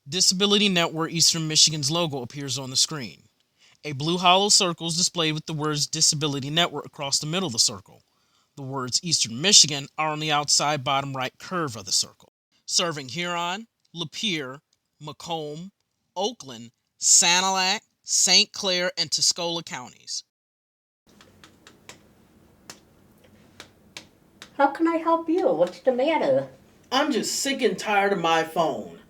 Disability Network Eastern Michigan's logo appears on the screen. A blue hollow circle is displayed with the words Disability Network across the middle of the circle. The words Eastern Michigan are on the outside bottom right curve of the circle. Serving Huron, Lapeer, Macomb, Oakland, Sanilac, St. Clair, and Tuscola counties. How can I help you? What's the matter? I'm just sick and tired of my phone.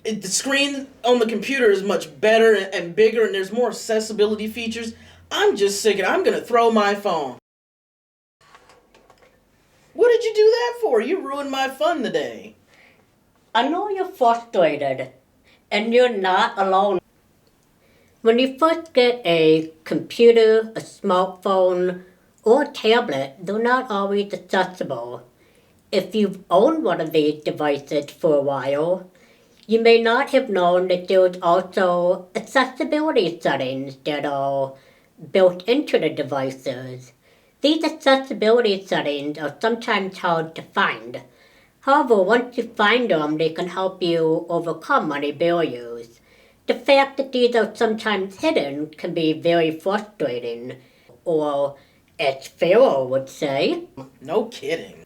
The screen on the computer is much better and bigger, and there's more accessibility features. I'm just sick and I'm gonna throw my phone. What did you do that for? You ruined my fun today. I know you're frustrated, and you're not alone. When you first get a computer, a smartphone, or a tablet, they're not always accessible. If you've owned one of these devices for a while, you may not have known that there's also accessibility settings that are built into the devices. These accessibility settings are sometimes hard to find. However, once you find them, they can help you overcome any barriers. The fact that these are sometimes hidden can be very frustrating, or as Pharaoh would say. No kidding.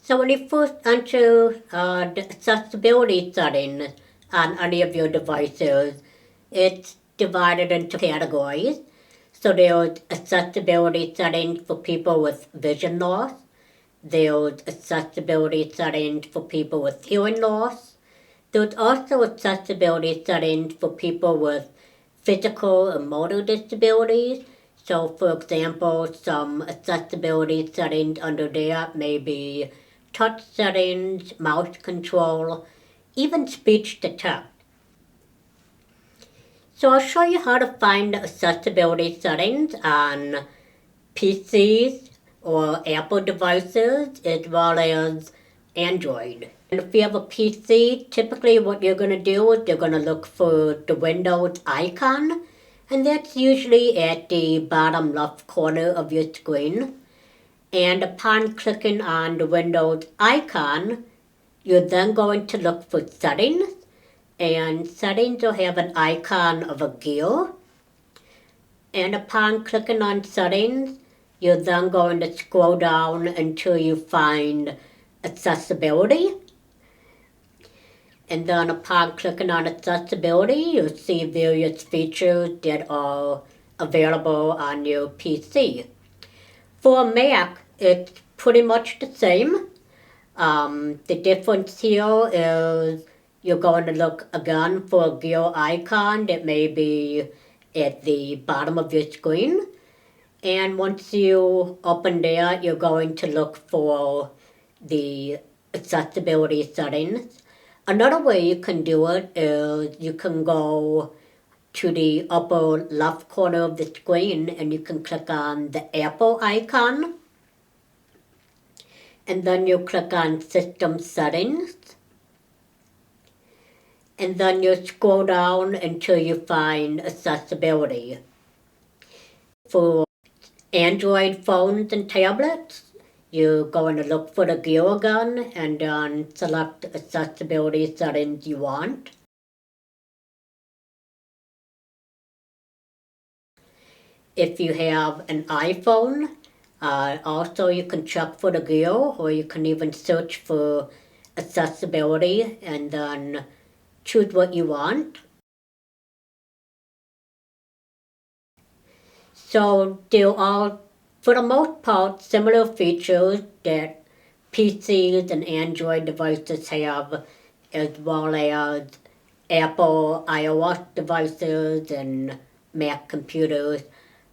So when you first enter the accessibility settings on any of your devices, it's divided into categories. So there's accessibility settings for people with vision loss. There's accessibility settings for people with hearing loss. There's also accessibility settings for people with physical and motor disabilities. So, for example, some accessibility settings under there may be touch settings, mouse control, even speech to text. So I'll show you how to find accessibility settings on PCs or Apple devices as well as Android. And if you have a PC, typically what you're going to do is you're going to look for the Windows icon, and that's usually at the bottom left corner of your screen. And upon clicking on the Windows icon, you're then going to look for Settings, and Settings will have an icon of a gear. And upon clicking on Settings, you're then going to scroll down until you find Accessibility. And then upon clicking on Accessibility, you'll see various features that are available on your PC. For a Mac, it's pretty much the same. The difference here is you're going to look again for a gear icon that may be at the bottom of your screen. And once you open there, you're going to look for the accessibility settings. Another way you can do it is you can go to the upper left corner of the screen and you can click on the Apple icon. And then you click on System Settings. And then you scroll down until you find Accessibility. For Android phones and tablets, you're going to look for the gear again and then select accessibility settings you want. If you have an iPhone, also you can check for the gear, or you can even search for accessibility and then choose what you want. So there are, for the most part, similar features that PCs and Android devices have, as well as Apple iOS devices and Mac computers.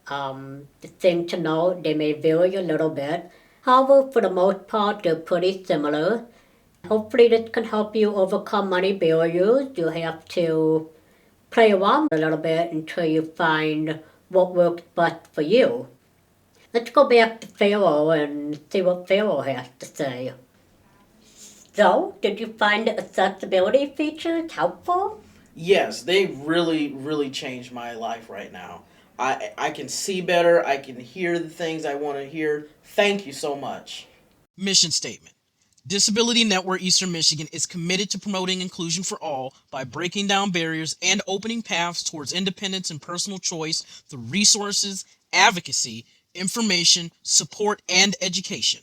The thing to note, they may vary a little bit. However, for the most part, they're pretty similar. Hopefully this can help you overcome any barriers. You have to play around a little bit until you find what works best for you. Let's go back to Pharaoh and see what Pharaoh has to say. So, did you find the accessibility features helpful? Yes, they really changed my life right now. I can see better. I can hear the things I want to hear. Thank you so much. Mission statement. Disability Network Eastern Michigan is committed to promoting inclusion for all by breaking down barriers and opening paths towards independence and personal choice through resources, advocacy, information, support, and education.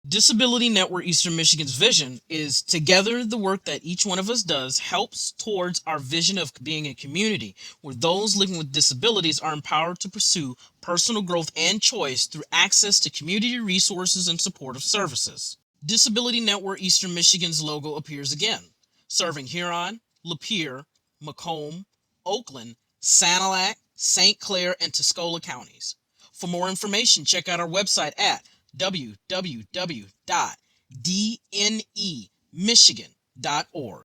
Disability Network Eastern Michigan's vision is together the work that each one of us does helps towards our vision of being a community where those living with disabilities are empowered to pursue personal growth and choice through access to community resources and supportive services. Disability Network Eastern Michigan's logo appears again, serving Huron, Lapeer, Macomb, Oakland, Sanilac, St. Clair, and Tuscola counties. For more information, check out our website at www.dnemichigan.org.